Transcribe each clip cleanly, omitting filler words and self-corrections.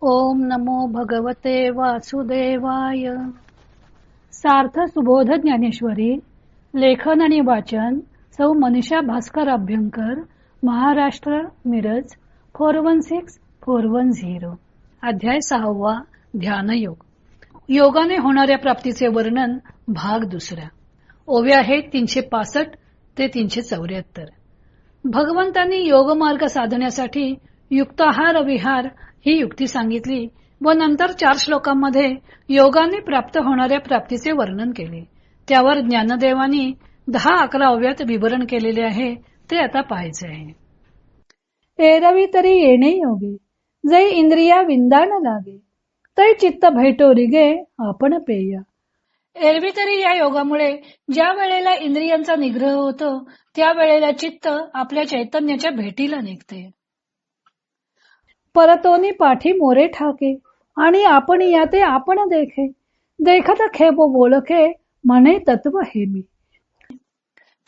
ओम नमो भगवते वासुदेवाय. सार्थ सुबोध ज्ञानेश्वरी. लेखन आणि वाचन सौ मनीषा भास्कर अभ्यंकर, महाराष्ट्र, मिरज 416410. अध्याय 6. ध्यानयोग. योगाने होणाऱ्या प्राप्तीचे वर्णन, भाग 2. ओव्या आहेत 365 ते 374. भगवंतांनी योगमार्ग साधण्यासाठी युक्ताहार विहार ही युक्ती सांगितली व नंतर 4 श्लोकांमध्ये योगाने प्राप्त होणाऱ्या प्राप्तीचे वर्णन केले. त्यावर ज्ञानदेवानी 10-11 ओव्यात विवरण केलेले आहे, ते आता पाहायचे आहे. एरवी तरी येणे योगे, जै इंद्रिया विंदान लागे, तै चित्त भेटोरी गे आपण पेय. एरवी तरी या योगामुळे ज्या वेळेला इंद्रियांचा निग्रह होतो, त्या वेळेला चित्त आपल्या चैतन्याच्या भेटीला निघते. परतोनी पाठी मोरे ठाके, आणि आपण याते आपण देखे, देखत खेप बोलखे म्हणे तत्व हे मी.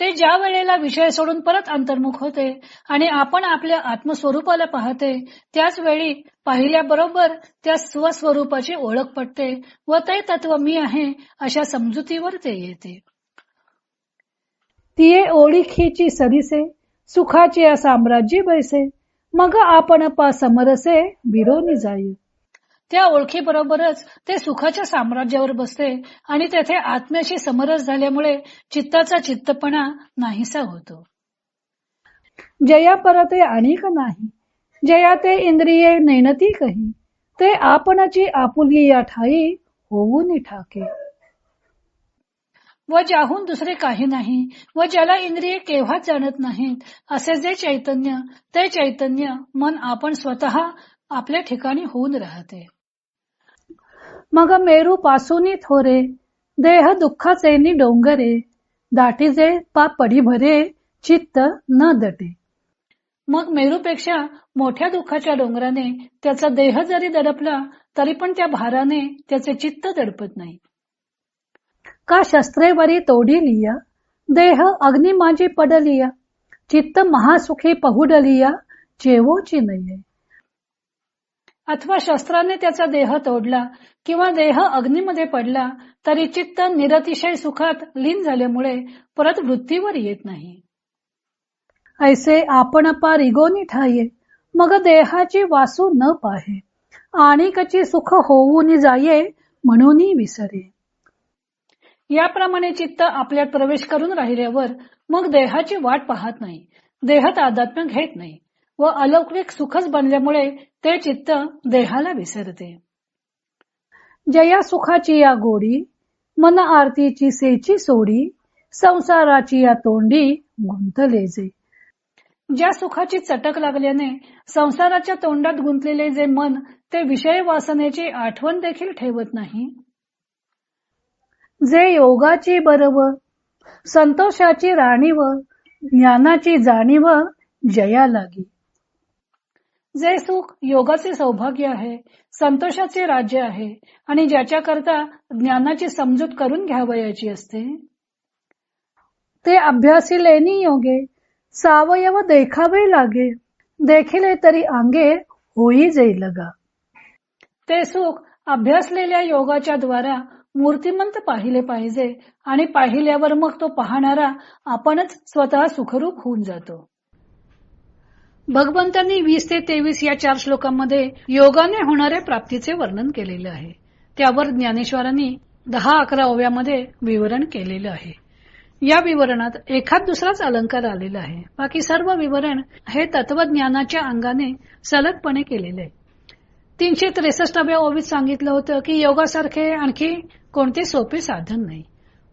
ते ज्या वेळेला विषय सोडून परत अंतर्मुख होते आणि आपण आपल्या आत्मस्वरूपाला पाहते, त्याच वेळी पाहिल्याबरोबर त्या स्वस्वरूपाची ओळख पटते व ते तत्व मी आहे अशा समजुतीवर ते येते. तिये ओळखीची सदिसे, सुखाचे साम्राज्य बैसे, मग आपण पा समरसे बिरोनी जाई. त्या ओळखी बरोबरच ते सुखाच्या साम्राज्यावर बसते आणि तेथे आत्म्याशी समरस झाल्यामुळे चित्ताचा चित्तपणा नाहीसा होतो. जया परते अनेक नाही, जया ते इंद्रिये नैनती कही, ते आपणाची आपुली या ठाई होऊन ठाके. व ज्याहून दुसरे काही नाही व ज्याला इंद्रिये केव्हाच जाणत नाहीत, असे जे चैतन्य, ते चैतन्य मन आपण स्वतः आपल्या ठिकाणी होऊन राहते. मग मेरू पासूनी थोरे, देह दुःखाचे नि डोंगरे, दाटीजे पाप पडी भरे, चित्त न दटे. मग मेरूपेक्षा मोठ्या दुःखाच्या डोंगराने त्याचा देह जरी दडपला तरी पण त्या भाराने त्याचे चित्त दडपत नाही. का शस्त्रेवरी तोडिलिया, देह अग्नी माझी पडलिया, चित्त महासुखी पहुडलिया, जेवोची नये. अथवा शस्त्राने त्याचा देह तोडला किंवा देह अग्नीमध्ये पडला तरी चित्त निरतिशय सुखात लीन झाल्यामुळे परत वृत्तीवर येत नाही. ऐसे आपण पा रिगोनी ठाये, मग देहाची वासू न पाहे, आणि कची सुख होऊन जाये म्हणून विसरे. याप्रमाणे चित्त आपल्यात प्रवेश करून राहिल्यावर मग देहाची वाट पाहत नाही, देह तादात्म्य घेत नाही व अलौकिक सुखच बनल्यामुळे ते चित्त देहाला विसरते. जया सुखाची या गोडी, मन आरतीची सेची सोडी, संसाराची या तोंडी गुंतले जे. ज्या सुखाची चटक लागल्याने संसाराच्या तोंडात गुंतलेले जे मन ते विषय वासनेची आठवण देखील ठेवत नाही. जे योगाची बरव, संतोषाची राणीव, ज्ञानाची जाणीव जया लागी. जे सुख योगाचे सौभाग्य आहे, संतोषाचे राज्य आहे आणि ज्याच्याकरता ज्ञानाची समजूत करून घ्यावयाची असते, ते अभ्यासी लेनी योगे, सावयव देखावे लागे, देखिले तरी अंगे होई जाई लगा. ते सुख अभ्यासलेल्या योगाच्या द्वारा मूर्तिमंत पाहिले पाहिजे आणि पाहिल्यावर मग तो पाहणारा आपणच स्वतः सुखरूप होऊन जातो. भगवंतांनी 20 ते 23 या 4 श्लोकांमध्ये योगाने होणाऱ्या प्राप्तीचे वर्णन केलेले आहे. त्यावर ज्ञानेश्वरांनी 10-11 ओव्यामध्ये विवरण केलेले आहे. या विवरणात एखाद दुसराच अलंकार आलेला आहे. बाकी सर्व विवरण हे तत्वज्ञानाच्या अंगाने सलगपणे केलेले आहे. 363व्या ओवीत सांगितलं होतं की योगासारखे आणखी कोणते सोपे साधन नाही.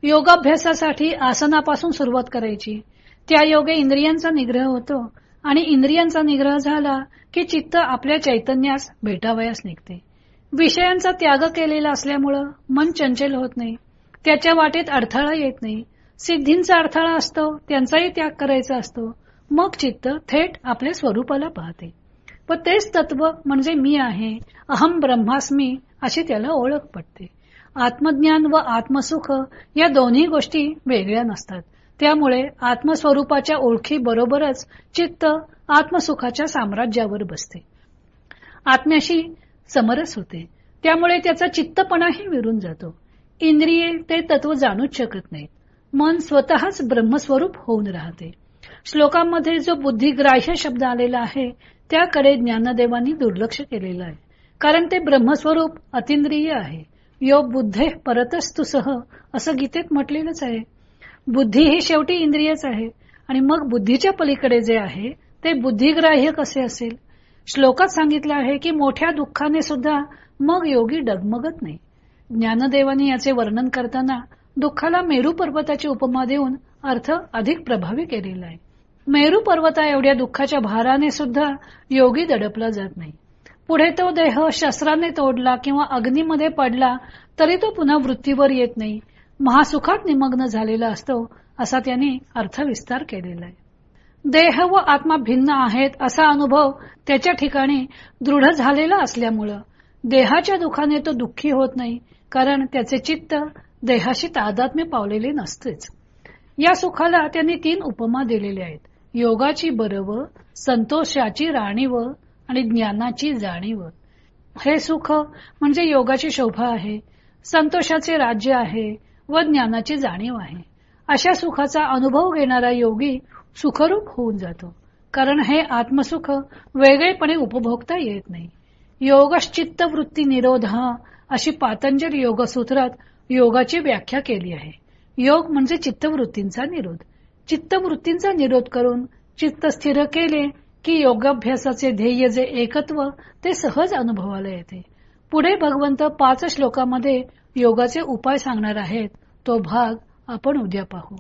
योगाभ्यासासाठी आसनापासून सुरुवात करायची. त्या योगे इंद्रियांचा निग्रह होतो आणि इंद्रियांचा निग्रह झाला की चित्त आपल्या चैतन्यास भेटावयास निघते. विषयांचा त्याग केलेला असल्यामुळं मन चंचल होत नाही, त्याच्या वाटेत अडथळा येत नाही. सिद्धींचा अडथळा असतो, त्यांचाही त्याग करायचा असतो. मग चित्त थेट आपल्या स्वरूपाला पाहते व तेच तत्व म्हणजे मी आहे, अहम ब्रह्मास्मी अशी त्याला ओळख पडते. आत्मज्ञान व आत्मसुख या दोन्ही गोष्टी वेगळ्या नसतात. त्यामुळे आत्मस्वरूपाच्या ओळखी बरोबरच चित्त आत्मसुखाच्या साम्राज्यावर बसते. आत्म्याशी समरस होते. त्यामुळे त्याचा चित्तपणाही विरून जातो. इंद्रिये ते तत्व जाणूच शकत नाहीत. मन स्वतःच ब्रह्मस्वरूप होऊन राहते. श्लोकांमध्ये जो बुद्धिग्राह्य शब्द आलेला आहे त्याकडे ज्ञानदेवांनी दुर्लक्ष केलेलं आहे. कारण ते ब्रह्मस्वरूप अतिंद्रिय आहे. यो बुद्धे परतस्तु सह असं गीतेत म्हटलेलंच आहे. बुद्धी ही शेवटी इंद्रियच आहे आणि मग बुद्धीच्या पलीकडे जे आहे ते बुद्धिग्राह्य कसे असेल. श्लोकात सांगितलं आहे की मोठ्या दुःखाने सुद्धा मग योगी डगमगत नाही. ज्ञानदेवानी याचे वर्णन करताना दुःखाला मेरू पर्वताची उपमा देऊन अर्थ अधिक प्रभावी केलेला आहे. मेरू पर्वता एवढ्या दुःखाच्या भाराने सुद्धा योगी दडपला जात नाही. पुढे तो देह शस्त्राने तोडला किंवा अग्नीमध्ये पडला तरी तो पुन्हा वृत्तीवर येत नाही. महासुखात निमग्न झालेला असतो असा त्यांनी अर्थविस्तार केलेला आहे. देह व आत्मा भिन्न आहेत असा अनुभव त्याच्या ठिकाणी दृढ झालेला असल्यामुळं देहाच्या दुःखाने तो दुःखी होत नाही. कारण त्याचे चित्त देहाशी तादात्म्य पावलेले नसतेच. या सुखाला त्यांनी 3 उपमा दिलेल्या आहेत. योगाची बरव, संतोषाची राणीव आणि ज्ञानाची जाणीव. हे सुख म्हणजे योगाची शोभा आहे, संतोषाचे राज्य आहे व ज्ञानाची जाणीव आहे. अशा सुखाचा अनुभव घेणारा योगी सुखरूप होऊन जातो. कारण हे आत्मसुख वेगळेपणे उपभोगता येत नाही. योगश्चित्त वृत्ती निरोध अशी पातंजल योगसूत्रात योगाची व्याख्या केली आहे. योग म्हणजे चित्तवृत्तींचा निरोध. चित्तवृत्तींचा निरोध करून चित्त स्थिर केले की योगाभ्यासाचे ध्येय जे एकत्व ते सहज अनुभवाला येते. पुढे भगवंत 5 श्लोकामध्ये योगाचे उपाय सांगणार आहेत. तो भाग आपण उद्या पाहू.